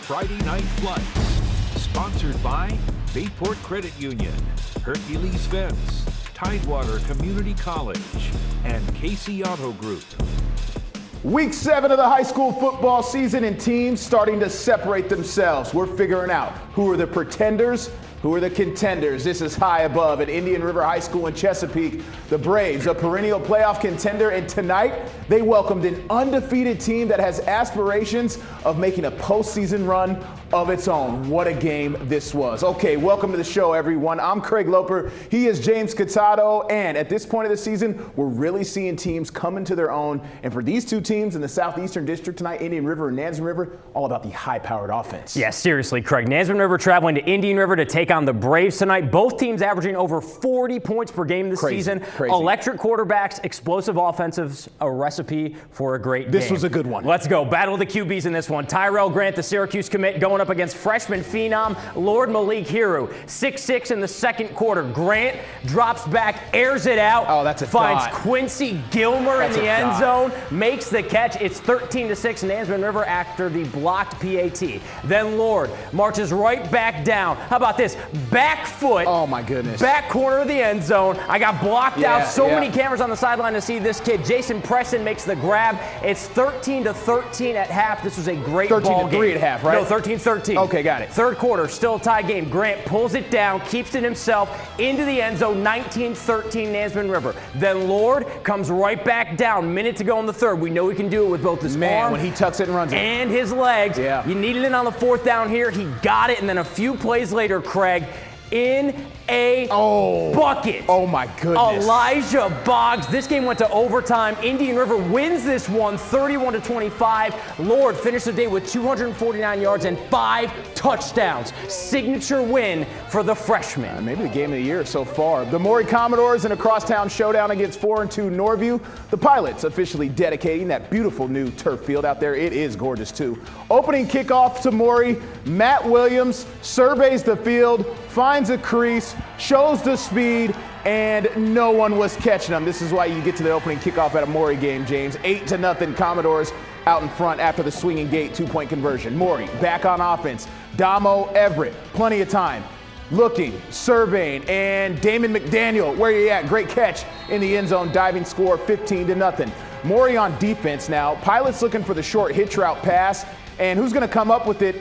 Friday Night Flights. Sponsored by Bayport Credit Union, Hercules Fence, Tidewater Community College, and Casey Auto Group. Week 7 of the high school football season, and teams starting to separate themselves. We're figuring out who are the pretenders, who are the contenders. This is High Above at Indian River High School in Chesapeake. The Braves, a perennial playoff contender, and tonight they welcomed an undefeated team that has aspirations of making a postseason run of its own. What a game this was. Okay, welcome to the show, everyone. I'm Craig Loper. He is James Catato, and at this point of the season, we're really seeing teams come into their own. And for these two teams in the Southeastern District tonight, Indian River and Nansemond River, all about the high-powered offense. Yeah, seriously, Craig. Nansemond River traveling to Indian River to take on the Braves tonight. Both teams averaging over 40 points per game this season. Crazy. Electric quarterbacks, explosive offensives, a recipe for a great game. This was a good one. Let's go. Battle of the QBs in this one. Tyrell Grant, the Syracuse commit, going up against freshman phenom Lord Malik Hiru. 6'6" in the second quarter. Grant drops back, airs it out. Oh, that's a finds dot. Quincy Gilmer in the end zone, makes the catch. It's 13-6 Nansemond River after the blocked PAT. Then Lord marches right back down. How about this? Back foot. Oh, my goodness. Back corner of the end zone. I got blocked out. So many cameras on the sideline to see this kid. Jason Preston makes the grab. It's 13-13 at half. This was a great ball game. 13-3 at half, right? No, 13-13. Okay, got it. Third quarter, still a tie game. Grant pulls it down, keeps it himself into the end zone. 19-13 Nansemond River. Then Lord comes right back down. Minute to go in the third. We know he can do it with both his arm when he tucks it and runs it. And his legs. Yeah. You needed it on the fourth down here. He got it, and then a few plays later, Craig, in a bucket. Oh, my goodness. Elijah Boggs. This game went to overtime. Indian River wins this one 31-25. Lord finished the day with 249 yards and 5 touchdowns. Signature win for the freshman. Maybe the game of the year so far. The Maury Commodores in a crosstown showdown against 4-2 Norview. The Pilots officially dedicating that beautiful new turf field out there. It is gorgeous, too. Opening kickoff to Maury. Matt Williams surveys the field, finds a crease, shows the speed, and no one was catching him. This is why you get to the opening kickoff at a Maury game, James. 8-0 Commodores out in front after the swinging gate 2-point conversion. Maury back on offense. Damo Everett, plenty of time. Looking, surveying, and Damon McDaniel, where you at? Great catch in the end zone, diving score 15-0. Maury on defense now. Pilots looking for the short hitch route pass, and who's going to come up with it?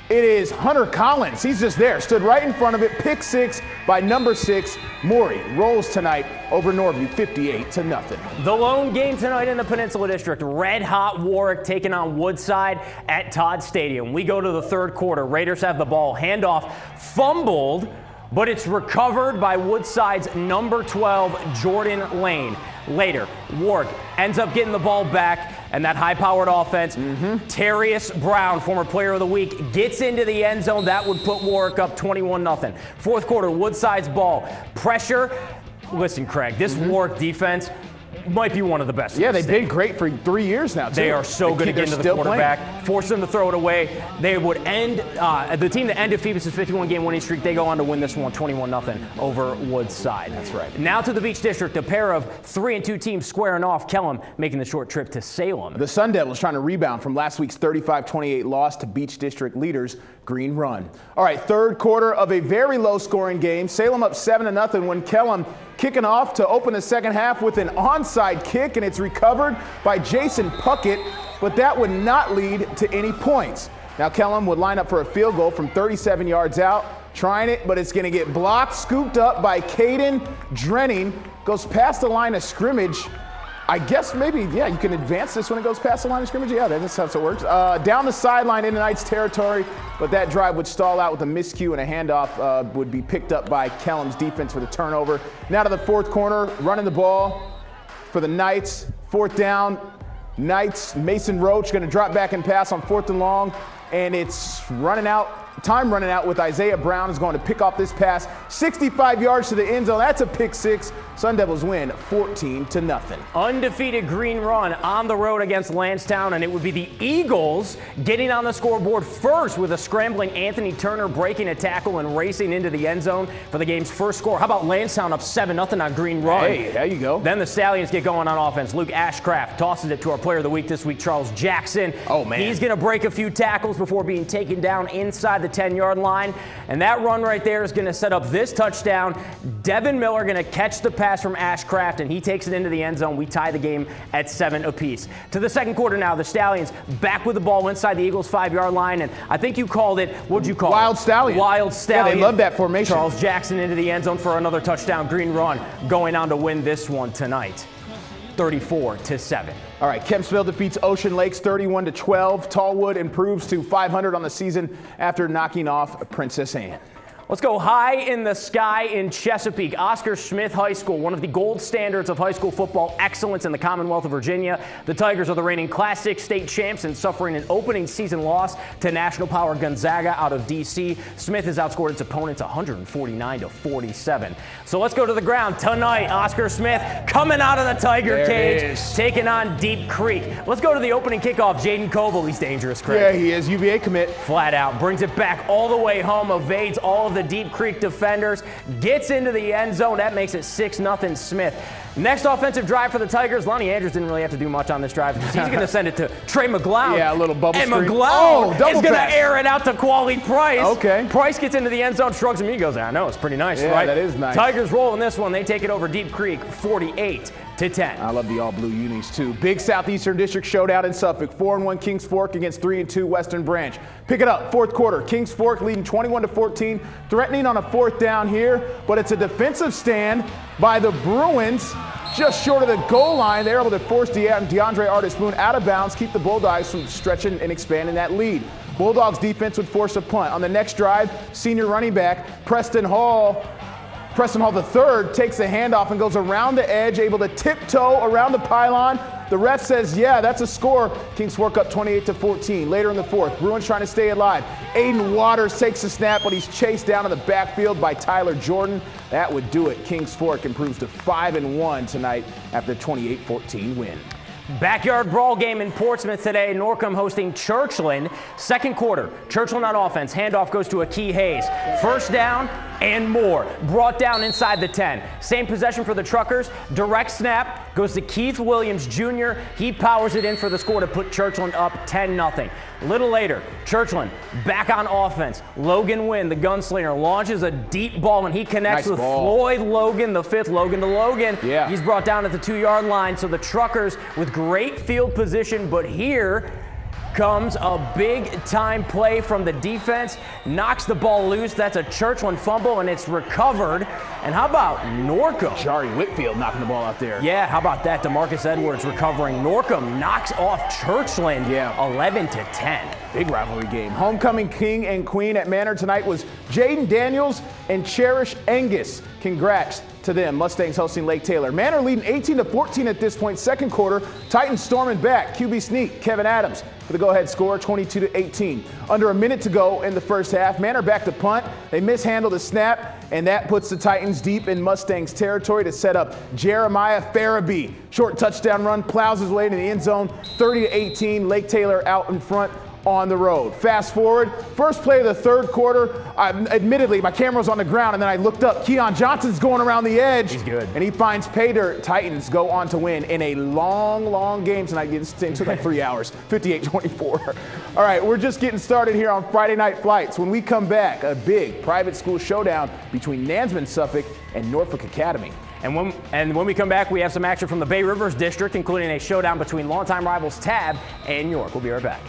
It is Hunter Collins. He's just there, stood right in front of it. Pick 6 by number 6. Maury rolls tonight over Norview 58-0. The lone game tonight in the Peninsula District. Red hot Warwick taking on Woodside at Todd Stadium. We go to the third quarter. Raiders have the ball. Handoff fumbled, but it's recovered by Woodside's number 12, Jordan Lane. Later, Warwick ends up getting the ball back, and that high-powered offense, Terrius Brown, former player of the week, gets into the end zone. That would put Warwick up 21-0. Fourth quarter, Woodside's ball. Pressure. Listen, Craig, this Warwick defense might be one of the best. Yeah, they've been great for 3 years now, too. They are so good at getting to the quarterback, force them to throw it away. They would end, the team that ended Phoebus' 51-game winning streak, they go on to win this one 21-0 over Woodside. That's right. Now to the Beach District, a pair of 3-2 teams squaring off. Kellam making the short trip to Salem. The Sun Devils trying to rebound from last week's 35-28 loss to Beach District leaders Green Run. All right, third quarter of a very low-scoring game. Salem up 7-0 when Kellam kicking off to open the second half with an onside kick, and it's recovered by Jason Puckett, but that would not lead to any points. Now Kellam would line up for a field goal from 37 yards out, trying it, but it's going to get blocked, scooped up by Caden Drenning, goes past the line of scrimmage. I guess maybe, yeah, you can advance this when it goes past the line of scrimmage. Yeah, that's how it works. Down the sideline into Knight's territory, but that drive would stall out with a miscue, and a handoff would be picked up by Kellam's defense for the turnover. Now to the fourth corner, running the ball for the Knights. Fourth down, Knights, Mason Roach going to drop back and pass on 4th and long, and it's running out Time running out with Isaiah Brown is going to pick off this pass 65 yards to the end zone. That's a pick six. Sun Devils win 14-0. Undefeated Green Run on the road against Landstown, and it would be the Eagles getting on the scoreboard first with a scrambling Anthony Turner breaking a tackle and racing into the end zone for the game's first score. How about Landstown up 7-0 on Green Run? Hey, there you go. Then the Stallions get going on offense. Luke Ashcraft tosses it to our player of the week this week, Charles Jackson. Oh, man. He's going to break a few tackles before being taken down inside the 10-yard line, and that run right there is going to set up this touchdown. Devin Miller going to catch the pass from Ashcraft, and he takes it into the end zone. We tie the game at 7 apiece. To the second quarter now, the Stallions back with the ball inside the Eagles' 5-yard line, and I think you called it, what'd you call it? Wild Stallion. Wild Stallion. Yeah, they love that formation. Charles Jackson into the end zone for another touchdown. Green Run going on to win this one tonight, 34-7. All right, Kempsville defeats Ocean Lakes 31-12. Tallwood improves to 500 on the season after knocking off Princess Anne. Let's go high in the sky in Chesapeake. Oscar Smith High School, one of the gold standards of high school football excellence in the Commonwealth of Virginia. The Tigers are the reigning Class 6 state champs and suffering an opening season loss to national power Gonzaga out of D.C. Smith has outscored its opponents 149-47. So let's go to the ground tonight. Oscar Smith coming out of the Tiger cage, taking on Deep Creek. Let's go to the opening kickoff. Jaden Koval, he's dangerous, Craig. Yeah, he is. UVA commit. Flat out. Brings it back all the way home, evades all of the Deep Creek defenders, gets into the end zone. That makes it 6-0 Smith. Next offensive drive for the Tigers. Lonnie Andrews didn't really have to do much on this drive. He's going to send it to Trey McLeod. Yeah, a little bubble and screen. McLeod is going pass. to air it out to Quali Price. Okay. Price gets into the end zone, shrugs him. He goes, I know, it's pretty nice, yeah, right? That is nice. Tigers roll in this one. They take it over Deep Creek 48-10. I love the all-blue unis, too. Big Southeastern District showdown in Suffolk. 4-1 Kings Fork against 3-2 Western Branch. Pick it up, fourth quarter. Kings Fork leading 21-14, threatening on a fourth down here, but it's a defensive stand by the Bruins just short of the goal line. They're able to force DeAndre Artis-Boone out of bounds, keep the Bulldogs from stretching and expanding that lead. Bulldogs defense would force a punt. On the next drive, senior running back Preston Hall III takes the handoff and goes around the edge, able to tiptoe around the pylon. The ref says, yeah, that's a score. Kings Fork up 28-14. Later in the fourth, Bruins trying to stay alive. Aiden Waters takes the snap, but he's chased down in the backfield by Tyler Jordan. That would do it. Kings Fork improves to 5-1 tonight after the 28-14 win. Backyard brawl game in Portsmouth today. Norcom hosting Churchland. Second quarter, Churchland on offense. Handoff goes to Akey Hayes. First down and more. Brought down inside the 10. Same possession for the Truckers. Direct snap goes to Keith Williams Jr. He powers it in for the score to put Churchland up 10-0. A little later, Churchland back on offense. Logan Wynn, the gunslinger, launches a deep ball and he connects with Floyd Logan, the fifth. Logan to Logan. Yeah. He's brought down at the 2-yard line. So the Truckers with great field position, but here comes a big-time play from the defense. Knocks the ball loose. That's a Churchland fumble, and it's recovered. And how about Norcom? Jari Whitfield knocking the ball out there. Yeah, how about that? DeMarcus Edwards recovering. Norcom knocks off Churchland 11-10. Big rivalry game. Homecoming king and queen at Manor tonight was Jaden Daniels and Cherish Angus. Congrats to them. Mustangs hosting Lake Taylor. Manor leading 18-14 at this point. Second quarter, Titans storming back. QB sneak, Kevin Adams for the go-ahead score, 22-18. Under a minute to go in the first half. Manor back to punt. They mishandled the snap, and that puts the Titans deep in Mustangs territory to set up Jeremiah Farabee. Short touchdown run, plows his way into the end zone, 30-18. Lake Taylor out in front on the road. Fast forward, first play of the third quarter. Admittedly, my camera was on the ground, and then I looked up. Keon Johnson's going around the edge. He's good. And he finds pay dirt. Titans go on to win in a long, long game tonight. It took like 3 hours, 58-24. All right, we're just getting started here on Friday Night Flights. When we come back, a big private school showdown between Nansman Suffolk and Norfolk Academy. And when we come back, we have some action from the Bay Rivers District, including a showdown between longtime rivals Tabb and York. We'll be right back.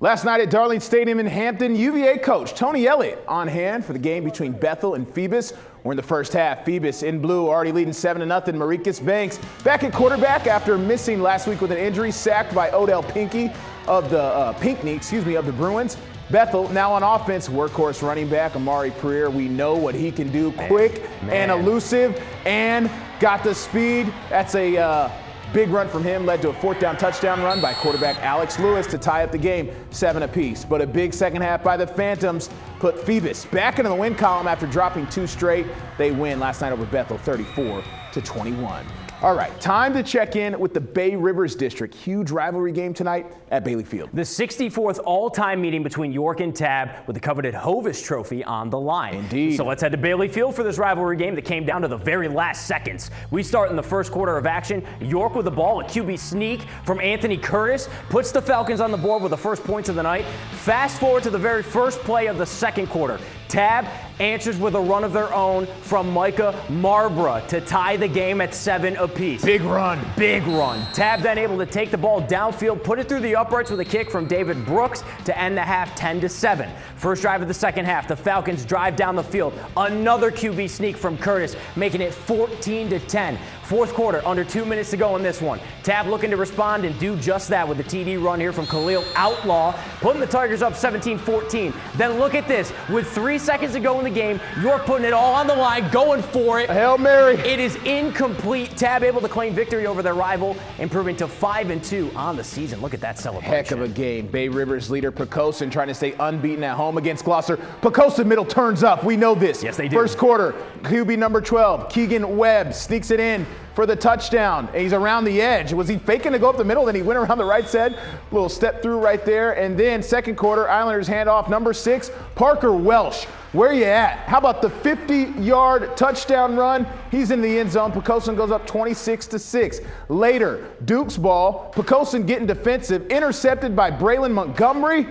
Last night at Darling Stadium in Hampton, UVA coach Tony Elliott on hand for the game between Bethel and Phoebus. We're in the first half. Phoebus in blue already leading 7-0. Maricus Banks back at quarterback after missing last week with an injury, sacked by Odell Pinckney of the Bruins. Bethel now on offense, workhorse running back Maury. We know what he can do, quick and elusive and got the speed. That's a Big run from him led to a 4th down touchdown run by quarterback Alex Lewis to tie up the game 7 apiece. But a big second half by the Phantoms put Phoebus back into the win column after dropping 2 straight. They win last night over Bethel 34-21. All right, time to check in with the Bay Rivers District. Huge rivalry game tonight at Bailey Field. The 64th all-time meeting between York and Tabb with the coveted Hovis Trophy on the line. Indeed. So let's head to Bailey Field for this rivalry game that came down to the very last seconds. We start in the first quarter of action. York with the ball, a QB sneak from Anthony Curtis, puts the Falcons on the board with the first points of the night. Fast forward to the very first play of the second quarter. Tabb answers with a run of their own from Micah Marbra to tie the game at 7 apiece. Big run. Big run. Tabb then able to take the ball downfield, put it through the uprights with a kick from David Brooks to end the half 10-7. First drive of the second half, the Falcons drive down the field. Another QB sneak from Curtis, making it 14-10. Fourth quarter, under 2 minutes to go in this one. Tabb looking to respond and do just that with the TD run here from Khalil Outlaw, putting the Tigers up 17-14. Then look at this, with 3 seconds to go in the game, York putting it all on the line, going for it. Hail Mary. It is incomplete. Tabb able to claim victory over their rival, improving to 5-2 on the season. Look at that celebration. Heck of a game. Bay Rivers leader Poquoson trying to stay unbeaten at home against Gloucester. Poquoson middle turns up. We know this. Yes, they do. First quarter, QB number 12, Keegan Webb sneaks it in for the touchdown. He's around the edge. Was he faking to go up the middle? Then he went around the right side. Little step through right there. And then second quarter, Islanders hand off number 6, Parker Welsh. Where you at? How about the 50-yard touchdown run? He's in the end zone. Poquoson goes up 26-6. Later, Duke's ball. Poquoson getting defensive, intercepted by Braylon Montgomery.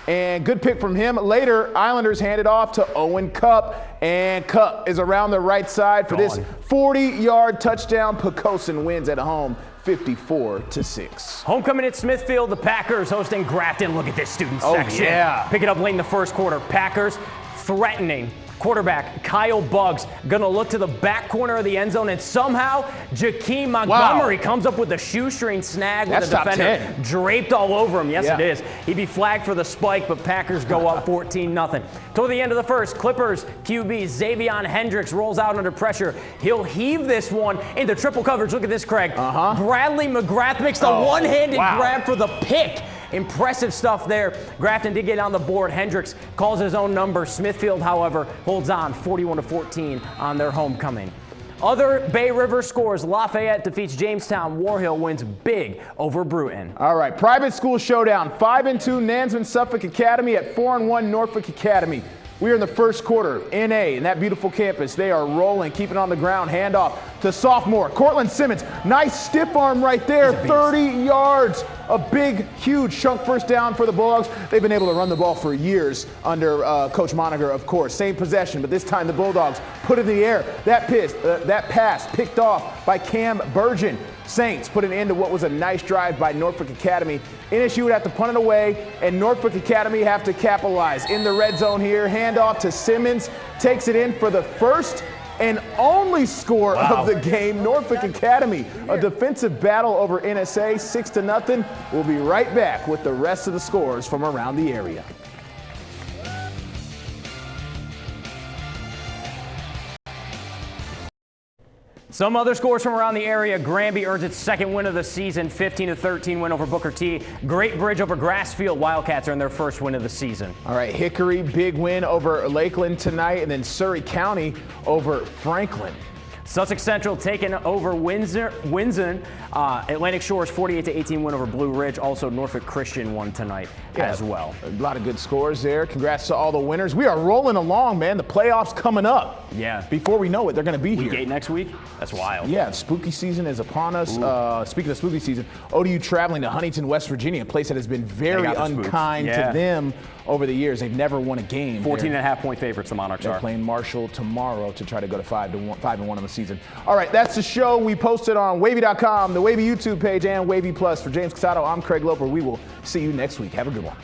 And good pick from him. Later, Islanders hand it off to Owen Cupp. And Cupp is around the right side for this 40-yard touchdown. Poquoson wins at home 54-6. Homecoming at Smithfield, the Packers hosting Grafton. Look at this student section. Yeah. Pick it up late in the first quarter. Packers threatening. Quarterback Kyle Buggs gonna look to the back corner of the end zone, and somehow Jakeem Montgomery comes up with a shoestring snag with the defender draped all over him. Yes, it is. He'd be flagged for the spike, but Packers go up 14-0. Toward the end of the first, Clippers QB Xavion Hendricks rolls out under pressure. He'll heave this one into triple coverage. Look at this, Craig. Bradley McGrath makes the one-handed grab for the pick. Impressive stuff there. Grafton did get on the board. Hendricks calls his own number. Smithfield, however, holds on 41-14 on their homecoming. Other Bay River scores. Lafayette defeats Jamestown. Warhill wins big over Bruton. All right, private school showdown. 5-2 Nansman Suffolk Academy at 4-1 Norfolk Academy. We are in the first quarter. NA in that beautiful campus. They are rolling, keeping on the ground. Handoff to sophomore Cortland Simmons. Nice stiff arm right there. 30 yards. A big, huge chunk first down for the Bulldogs. They've been able to run the ball for years under Coach Moniger, of course. Same possession, but this time the Bulldogs put it in the air. That pass picked off by Cam Burgeon. Saints put an end to what was a nice drive by Norfolk Academy. NSU would have to punt it away, and Norfolk Academy have to capitalize. In the red zone here, handoff to Simmons, takes it in for the first and only score of the game. Norfolk Academy, a defensive battle over NSA, 6-0. We'll be right back with the rest of the scores from around the area. Some other scores from around the area. Granby earns its second win of the season, 15-13 win over Booker T. Great Bridge over Grassfield. Wildcats earn their first win of the season. All right, Hickory, big win over Lakeland tonight, and then Surrey County over Franklin. Sussex Central taking over Windsor. Atlantic Shores 48-18 win over Blue Ridge. Also Norfolk Christian won tonight as well. A lot of good scores there. Congrats to all the winners. We are rolling along, man. The playoffs coming up. Yeah. Before we know it, they're going to be here. Week 8 next week? That's wild. Yeah, spooky season is upon us. Speaking of spooky season, ODU traveling to Huntington, West Virginia, a place that has been very unkind to them over the years. They've never won a game. 14.5-point favorites, the Monarchs are. They're playing Marshall tomorrow to try to go to 5-1 on the season. All right, that's the show. We posted on Wavy.com, the Wavy YouTube page, and Wavy Plus. For James Casado, I'm Craig Loper. We will see you next week. Have a good one.